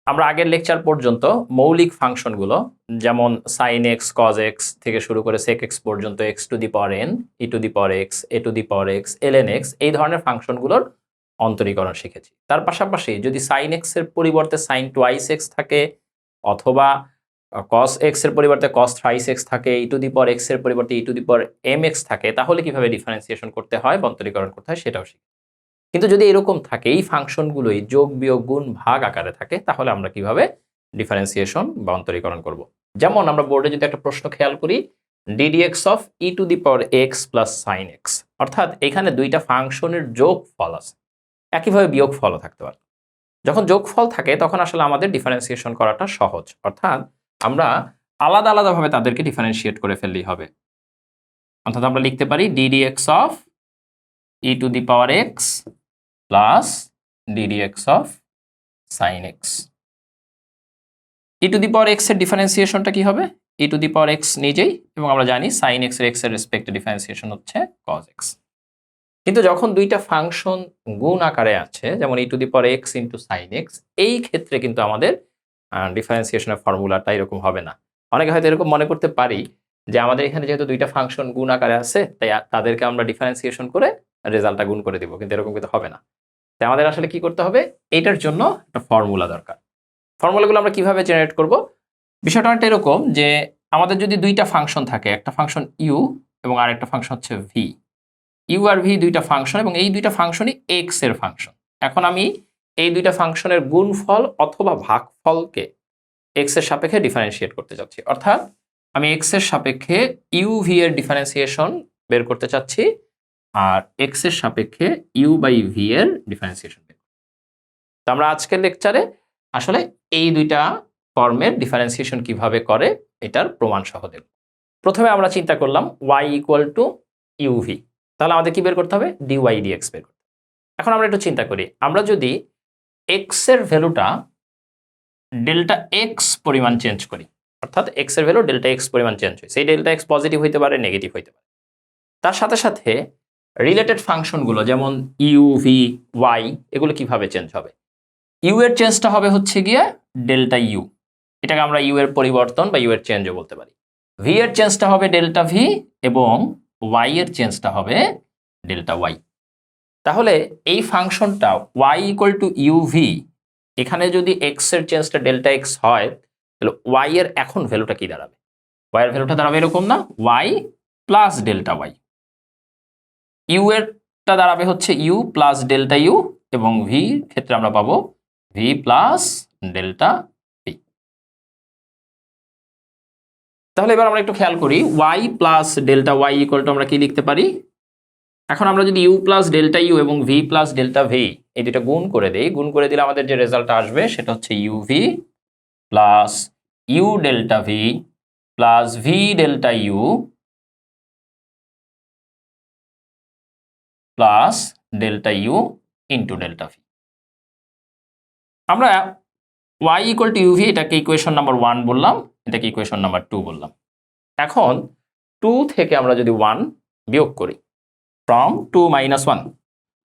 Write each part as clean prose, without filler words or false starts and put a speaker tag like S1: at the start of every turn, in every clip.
S1: আমরা আগের লেকচার পর্যন্ত মৌলিক ফাংশনগুলো যেমন sin x cos x থেকে শুরু করে sec x পর্যন্ত x to the power n e to the power x a to the power x ln x এই ধরনের ফাংশনগুলোর অন্তরীকরণ শিখেছি। তার পাশাপাশি যদি sin x এর পরিবর্তে sin twice x থাকে অথবা cos x এর পরিবর্তে cos thrice x থাকে, e to the power x এর পরিবর্তে e to the power mx থাকে, তাহলে কিভাবে ডিফারেন্সিয়েশন করতে হয় বা অন্তরীকরণ করতে হয় সেটাও শিখি। কিন্তু যদি এরকম থাকে এই ফাংশনগুলোই যোগ বিয়োগ গুণ ভাগ আকারে থাকে, তাহলে আমরা কিভাবে ডিফারেন্সিয়েশন বা অন্তরীকরণ করব। যেমন আমরা বোর্ডে যদি একটা প্রশ্ন খেয়াল করি, ddx of e to the power x plus sin x, অর্থাৎ এখানে দুইটা ফাংশনের যোগফল আছে, একইভাবে বিয়োগফলও থাকতে পারে। যখন যোগফল থাকে তখন আসলে আমাদের ডিফারেন্সিয়েশন করাটা সহজ, অর্থাৎ আমরা আলাদা আলাদাভাবে তাদেরকে ডিফারেন্সিয়েট করে ফেললেই হবে। অর্থাৎ আমরা লিখতে পারি ddx of e to the power x plus ddx of sin x। e to the power x এর ডিফারেন্সিয়েশনটা কি হবে? e to the power x নিজেই, এবং আমরা জানি sin x এর রেসপেক্টে ডিফারেন্সিয়েশন হচ্ছে cos x। কিন্তু যখন দুইটা ফাংশন গুণ আকারে আছে, যেমন e to the power x into sin x, এই ক্ষেত্রে কিন্তু আমাদের ডিফারেন্সিয়েশনের ফর্মুলাটা এরকম হবে না। অনেকে হয়তো এরকম মনে করতে পারি যে আমাদের এখানে যেহেতু দুইটা ফাংশন গুণ আকারে আছে, তাই তাদেরকে আমরা ডিফারেন্সিয়েশন করে রেজাল্টটা গুণ করে দিব, কিন্তু এরকম কিন্তু হবে না। তাই আমাদের আসলে কি করতে হবে? এটার জন্য একটা ফর্মুলা দরকার। ফর্মুলাগুলো আমরা কিভাবে জেনারেট করব? বিষয়টা অনেকটা এরকম যে আমাদের যদি দুইটা ফাংশন থাকে, একটা ফাংশন u এবং আরেকটা ফাংশন হচ্ছে v, u আর v দুইটা ফাংশন, এবং এই দুইটা ফাংশনই x এর ফাংশন। এখন আমি এই দুইটা ফাংশনের গুণফল অথবা ভাগফলকে x এর সাপেক্ষে ডিফারেন্সিয়েট করতে চাচ্ছি, অর্থাৎ আমি x এর সাপেক্ষে uv এর ডিফারেন্সিয়েশন বের করতে চাচ্ছি আর x এর সাপেক্ষে u বাই v এর ডিফারেন্সিয়েশন বের করতে। তো আমরা আজকের লেকচারে আসলে এই দুইটা ফর্মের ডিফারেন্সিয়েশন কিভাবে করে এটার প্রমাণ সহ দেব। প্রথমে আমরা চিন্তা করলাম y ইকুয়াল টু uv, তাহলে আমাদের কি বের করতে হবে? dy dx বের করতে। এখন আমরা একটু চিন্তা করি, আমরা যদি x এর ভ্যালুটা ডেল্টা x পরিমাণ চেঞ্জ করি, অর্থাৎ x এর ভ্যালু ডেল্টা x পরিমাণ চেঞ্জ হয়, সেই ডেল্টা x পজিটিভ হইতে পারে, নেগেটিভ হইতে পারে। তার সাথে সাথে রিলেটেড ফাংশনগুলো যেমন u v y এগুলো কিভাবে চেঞ্জ হবে? u এর চেঞ্জটা হবে হচ্ছে গিয়ে ডেল্টা u, এটাকে আমরা u এর পরিবর্তন বা u এর চেঞ্জও বলতে পারি। v এর চেঞ্জটা হবে ডেল্টা v এবং y এর চেঞ্জটা হবে ডেল্টা y। তাহলে এই ফাংশনটা y ইকুয়াল টু uv, এখানে যদি x এর চেঞ্জটা ডেল্টা x হয়, তাহলে y এর এখন ভ্যালুটা কি দাঁড়াবে? y এর ভ্যালুটা দাঁড়াবে এরকম না, y plus delta y। u এরটা দাঁড়াবে হচ্ছে u প্লাস ডেল্টা u, এবং v ক্ষেত্রে আমরা পাবো v প্লাস ডেল্টা v। তাহলে এবার আমরা একটু খেয়াল করি, y plus delta y equal two আমরা কি লিখতে পারি? এখন আমরা যদি u প্লাস ডেল্টা u এবং v প্লাস ডেল্টা v এই দুটো গুণ করে দেই, গুণ করে দিলে আমাদের যে রেজাল্টটা আসবে সেটা হচ্ছে uv plus u delta v plus v delta u plus delta u into delta v। আমরা y ইকুয়াল টু uv এটাকে ইকুয়েশন নাম্বার 1 বললাম, এটাকে ইকুয়েশন নাম্বার 2 বললাম। এখন 2 থেকে আমরা যদি 1 বিয়োগ করি, ফ্রম 2 মাইনাস 1,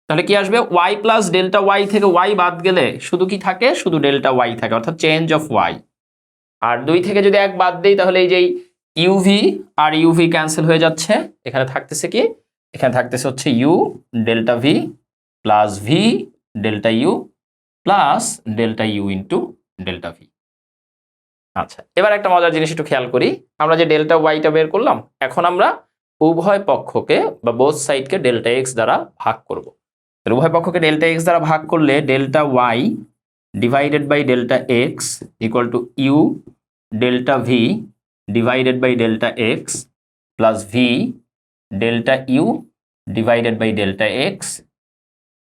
S1: তাহলে কি আসবে? y প্লাস ডেল্টা y থেকে y বাদ গেলে শুধু কি থাকে? শুধু ডেল্টা y থাকে, অর্থাৎ চেঞ্জ অফ y। আর 2 থেকে যদি 1 বাদ দেই, তাহলে এই যে uv আর uv ক্যান্সেল হয়ে যাচ্ছে, এখানে থাকতেছে কি? এখানে থাকতেছে হচ্ছে u delta v plus v delta u plus delta u into delta v। আচ্ছা, এবার একটা মজার জিনিস একটু খেয়াল করি, আমরা যে ডেল্টা ওয়াইটা বের করলাম, এখন আমরা উভয় পক্ষকে বা বোথ সাইডকে ডেল্টা এক্স দ্বারা ভাগ করব। উভয় পক্ষকে ডেল্টা এক্স দ্বারা ভাগ করলে delta y divided by delta x equal to u delta v divided by delta x plus v delta u divided by delta x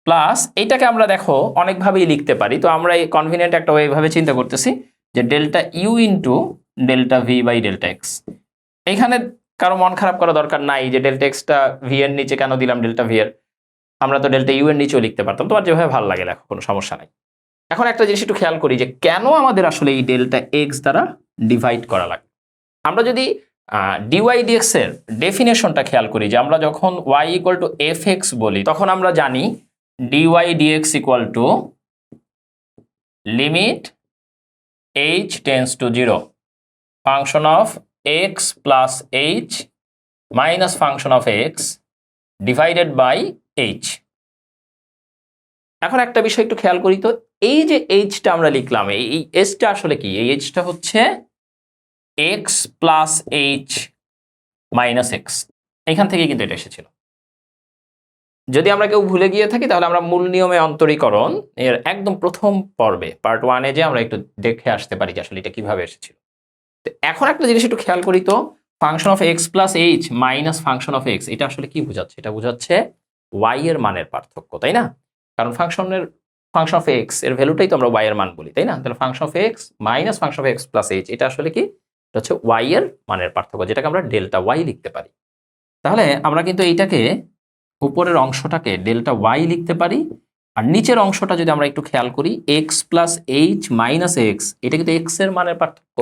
S1: plus, এইটাকে আমরা দেখো অনেকভাবেই লিখতে পারি, তো আমরা এই কনভিনিয়েন্ট একটা ওইভাবে চিন্তা করতেছি যে delta u into delta v by delta x. এইখানে কারো মন খারাপ করা দরকার নাই যে ডেল্টা এক্সটা ভি এর নিচে কেন দিলাম ডেল্টা ভি এর, আমরা তো ডেল্টা ইউ এর নিচেও লিখতে পারতাম, তোমার যেভাবে ভালো লাগে লেখো, কোনো সমস্যা নাই। এখন একটা জিনিস একটু খেয়াল করি যে কেন আমাদের আসলে এই ডেল্টা এক্স দ্বারা ডিভাইড করা লাগে। আমরা যদি ডিওয়াই ডিএক্স এর ডেফিনেশনটা খেয়াল করি, যে আমরা যখন y equal to f x বলি, তখন আমরা জানি dy dx equal to limit h tends to 0 function of x plus h minus function of x divided by h। এখন একটা বিষয় একটু খেয়াল করি তো, এই যে এইচটা আমরা লিখলাম, এই এসটা আসলে কি? এই এইচটা হচ্ছে x plus H minus x, এখান থেকে কিন্তু এটা এসেছিল। যদি আমরা কেউ ভুলে গিয়ে থাকি তাহলে আমরা মূল নিয়মে অন্তরীকরণ এর একদম প্রথম পর্বে পার্ট 1-এ যে আমরা একটু দেখে আসতে পারি যে আসলে এটা কিভাবে এসেছিল। তো এখন একটা জিনিস একটু খেয়াল করি তো, function of x plus H minus function of x, এটা আসলে কি বোঝাচ্ছে? এটা বোঝাচ্ছে ওয়াই এর মানের পার্থক্য, তাই না? কারণ ফাংশন অফ এক্স এর ভ্যালুটাই তো আমরা ওয়াই এর মান বলি, তাই না? তাহলে function of x minus function of x plus H, এটা আসলে কি? এটা হচ্ছে ওয়াই এর মানের পার্থক্য, যেটাকে আমরা ডেল্টা ওয়াই লিখতে পারি। তাহলে আমরা কিন্তু এইটাকে, উপরের অংশটাকে ডেল্টা ওয়াই লিখতে পারি, আর নিচের অংশটা যদি আমরা একটু খেয়াল করি, x plus H minus x, এটা কিন্তু এক্স এর মানের পার্থক্য,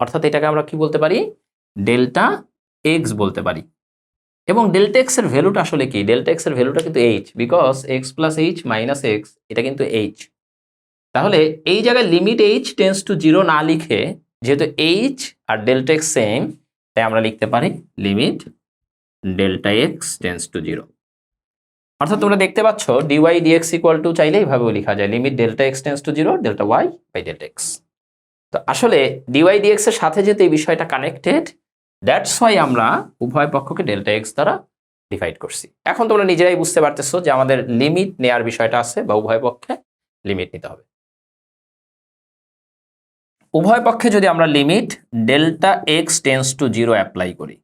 S1: অর্থাৎ এটাকে আমরা কি বলতে পারি? ডেল্টা এক্স বলতে পারি। এবং ডেল্টা এক্স এর ভ্যালুটা আসলে কি? ডেল্টা এক্স এর ভ্যালুটা কিন্তু H, because x plus H minus x, এটা কিন্তু এইচ। তাহলে এই জায়গায় লিমিট এইচ টেন্ডস টু 0 না লিখে, যেহেতু H R delta x same, তাই আমরা লিখতে পারি limit delta x tends to 0। অর্থাৎ তোমরা দেখতে পাচ্ছ ডিওয়াই ডিএক্স ইকুয়াল টু চাইলে এইভাবেও লেখা যায়, limit delta x tends to 0 delta y by delta x. তো আসলে ডিওয়াই ডিএক্স এর সাথে যেহেতু এই বিষয়টা কানেক্টেড, দ্যাটস ওয়াই আমরা উভয় পক্ষকে ডেল্টা এক্স দ্বারা ডিভাইড করছি। এখন তোমরা নিজেরাই বুঝতে পারতেছো যে আমাদের লিমিট নেয়ার বিষয়টা আছে, বা উভয় পক্ষে লিমিট নিতে হবে। উভয় পক্ষে যদি আমরা limit delta x tends to 0 apply করি,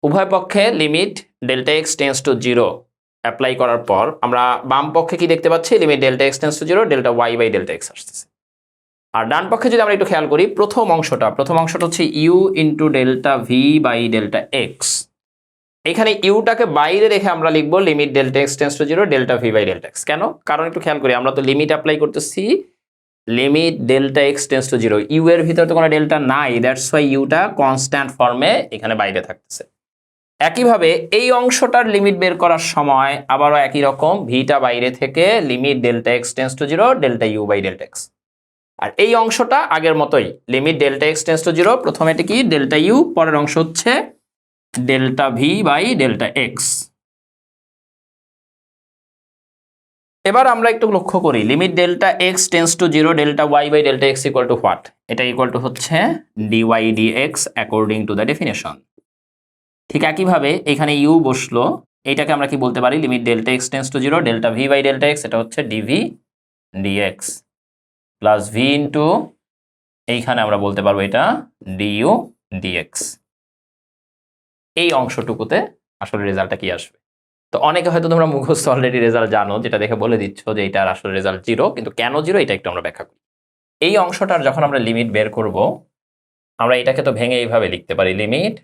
S1: উভয় পক্ষে limit delta x tends to 0 apply করার পর আমরা বাম পক্ষে কি দেখতে পাচ্ছি? Limit delta x tends to 0 delta y by delta x আসতেছে। আর ডান পক্ষে যদি আমরা একটু খেয়াল করি, প্রথম অংশটা হচ্ছে u into delta v by delta x. এখানে ইউটাকে বাইরে রেখে আমরা লিখবো limit delta x tends to 0 delta v by delta x. কেন? কারণ একটু খেয়াল করি, আমরা তো লিমিট অ্যাপ্লাই করতেছি limit delta x tends to 0, u এর ভিতরে তো কোনো ডেল্টা নাই, দ্যাটস ওয়াই ইউটা কনস্ট্যান্ট ফর্মে এখানে বাইরে থাকতেছে। একইভাবে এই অংশটার লিমিট বের করার সময় আবারও একই রকম, ভিটা বাইরে থেকে limit delta x tends to 0 delta u by delta x. আর এই অংশটা আগের মতোই, limit delta x tends to 0, প্রথমে এটা কি? ডেল্টা ইউ, পরের অংশ হচ্ছে delta v by delta x. এবার আমরা একটু লক্ষ্য করি, limit delta x tends to 0 delta y by delta x equal to what? এটা ইকুয়াল টু হচ্ছে dy dx according to the definition. ঠিক একইভাবে এখানে ইউ বসলো, এইটাকে আমরা কি বলতে পারি? Limit delta x tends to 0 delta v by delta x, এটা হচ্ছে dv dx plus V into, এইখানে আমরা বলতে পারবো এটা ডিইউ ডিএক্স। এই অংশটুকুতে আসলে রেজাল্টটা কি আসবে? তো অনেকে হয়তো তোমরা মুখস্থ অলরেডি রেজাল্ট জানো, যেটা দেখে বলে দিচ্ছ যে এটার আসলে রেজাল্ট 0, কিন্তু কেন 0 এটা একটু আমরা ব্যাখ্যা করি। এই অংশটার যখন আমরা লিমিট বের করব, আমরা এটাকে তো ভেঙে এইভাবে লিখতে পারি, limit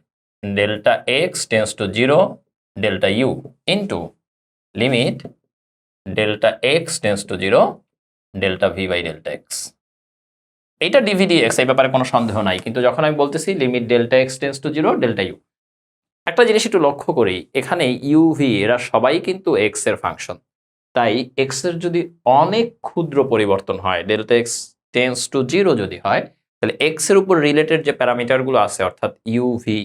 S1: delta x tends to 0 delta u into limit delta x tends to 0 delta v by delta x. এইটা ডিভি ডিএক্স, এই ব্যাপারে কোনো সন্দেহ নাই, কিন্তু যখন আমি বলতেছি limit delta x tends to 0 delta u, একটা জিনিস একটু লক্ষ্য করি, এখানে ইউ ভি এরা সবাই কিন্তু এক্স এর ফাংশন। তাই এক্স এর যদি অনেক ক্ষুদ্র পরিবর্তন হয়, ডেল্টা এক্স টেন্ডস টু 0 যদি হয়, তাহলে এক্স এর উপর রিলেটেড যে প্যারামিটারগুলো আছে অর্থাৎ ইউ ভি,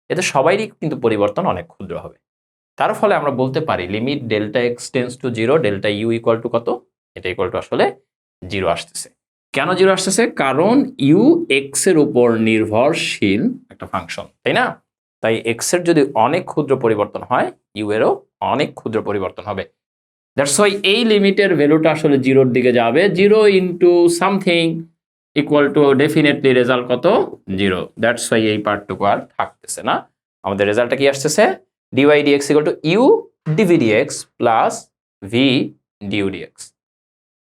S1: এতে সবারই কিন্তু পরিবর্তন অনেক ক্ষুদ্র হবে। তার ফলে আমরা বলতে পারি limit delta x tends to 0 delta you equal to কত? এটা ইকুয়াল টু আসলে 0 আসতেছে। কেন 0 আসতেছে? কারণ ইউ এক্স এর উপর নির্ভরশীল একটা ফাংশন, তাই না? তাই এক্স এর যদি অনেক ক্ষুদ্র পরিবর্তন হয়, ইউ এরও অনেক ক্ষুদ্র পরিবর্তন হবে। দ্যাটস ওয়াই এই লিমিটের ভ্যালুটা আসলে 0-র দিকে যাবে। 0 into something equal to definitely result কত? 0। দ্যাটস ওয়াই এই পার্টটুকু আর থাকতেছে না। আমাদের রেজাল্টটা কি আসতেছে? Dy dx equal to u dv dx plus v du dx.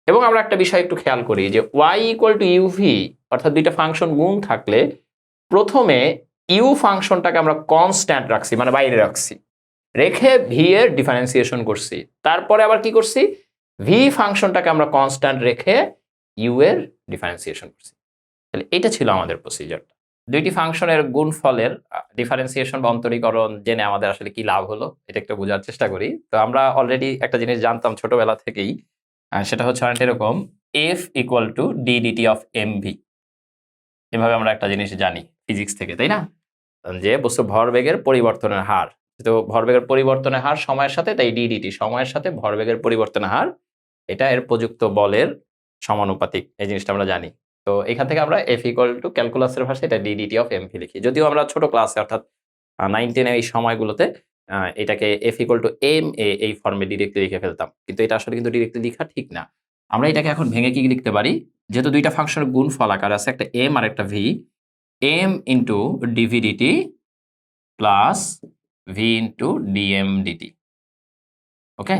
S1: এবং আমরা একটা বিষয় একটু খেয়াল করি যে y equal to u v, অর্থাৎ দুইটা ফাংশন গুণ থাকলে প্রথমে ইউ ফাংশনটাকে আমরা কনস্ট্যান্ট রাখছি, মানে বাইরে রাখছি, রেখে ভি এর ডিফারেন্সিয়েশন করছি, তারপরে আবার কি করছি, ভি ফাংশনটাকে আমরা কনস্ট্যান্ট রেখে ইউ এর ডিফারেন্সিয়েশন করছি। তাহলে এটা ছিল আমাদের প্রসিজারটা। দুইটি ফাংশনের গুণফলের ডিফারেন্সিয়েশন বা অন্তরীকরণ জেনে আমাদের আসলে কি লাভ হলো এটা একটু বোঝার চেষ্টা করি। তো আমরা অলরেডি একটা জিনিস জানতাম ছোটবেলা থেকেই, সেটা হচ্ছে অনেকটা এরকম, f equal to d dt of m v. এভাবে আমরা একটা জিনিস জানি ফিজিক্স থেকে, তাই না, যে বস্তু ভরবেগের পরিবর্তনের হার, তো ভরবেগের পরিবর্তনের হার সময়ের সাথে, তাই ডি ডিটি সময়ের সাথে ভরবেগের পরিবর্তনের হার, এটা এর প্রযুক্ত বলের সমানুপাতিক, এই জিনিসটা আমরা জানি। তো এখান থেকে আমরা এফ ইকুয়াল টু ক্যালকুলাসের ভাষায় এটা d dt of m v লিখি, যদিও আমরা ছোট ক্লাসে অর্থাৎ 9-10 এই সময়গুলোতে এটাকে F equal two M A এই ফর্মে ডিরেক্টলি লিখে ফেলতাম, কিন্তু এটা আসলে কিন্তু ডিরেক্টলি লেখা ঠিক না। আমরা এটাকে এখন ভেঙে কি লিখতে পারি, যেহেতু দুইটা ফাংশনের গুণফল আকার আছে, একটা এম আর একটা V, M into dv dt plus V into dm dt. Okay,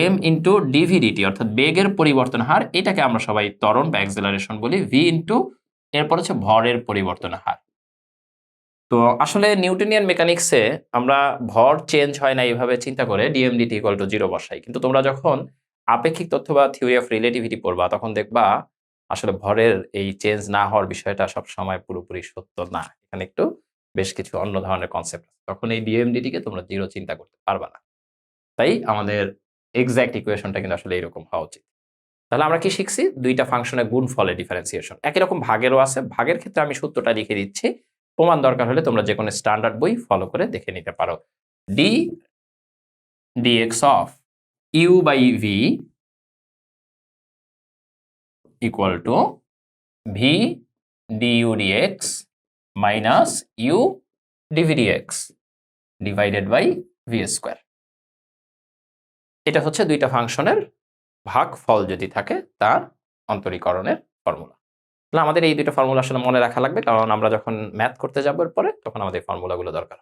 S1: M into dv dt অর্থাৎ বেগের পরিবর্তন হার, এটাকে আমরা সবাই ত্বরণ বা অ্যাক্সেলারেশন বলি। ভি ইন্টু এরপর হচ্ছে ভরের পরিবর্তন হার। তো আসলে নিউটনিয়ান মেকানিক্সে আমরা ভর চেঞ্জ হয় না এইভাবে চিন্তা করে ডিএমডিটি ইকুয়াল টু 0 বসাই, কিন্তু তোমরা যখন আপেক্ষিক তথ্য বা থিওরি অফ রিলেটিভিটি পড়বা তখন দেখবা আসলে ভরের এই চেঞ্জ না হওয়ার বিষয়টা সব সময় পুরোপুরি সত্য না, এখানে একটু বেশ কিছু অন্য ধরনের কনসেপ্ট আছে, তখন এই ডিএমডিটি কে তোমরা 0 চিন্তা করতে পারবা না। তাই আমাদের এক্সাক্ট ইকুয়েশনটা কিন্তু আসলে এরকম হওয়া উচিত। তাহলে আমরা কি শিখছি, দুইটা ফাংশনের গুণফলের ডিফারেন্সিয়েশন। একই রকম ভাগেরও আছে, ভাগের ক্ষেত্রে আমি সূত্রটা লিখে দিচ্ছি, প্রমাণ দরকার হলে তোমরা যে কোনো স্ট্যান্ডার্ড বই ফলো করে দেখে নিতে পারো। D dx of u by v equal to v du dx minus u dv dx divided by v square. এটা হচ্ছে দুইটা ফাংশনের ভাগফল যদি থাকে তার অন্তরীকরণের ফর্মুলা। তাহলে আমাদের এই দুইটা ফর্মুলা আসলে মনে রাখা লাগবে, কারণ আমরা যখন ম্যাথ করতে যাবো এরপরে তখন আমাদের ফর্মুলাগুলো দরকার।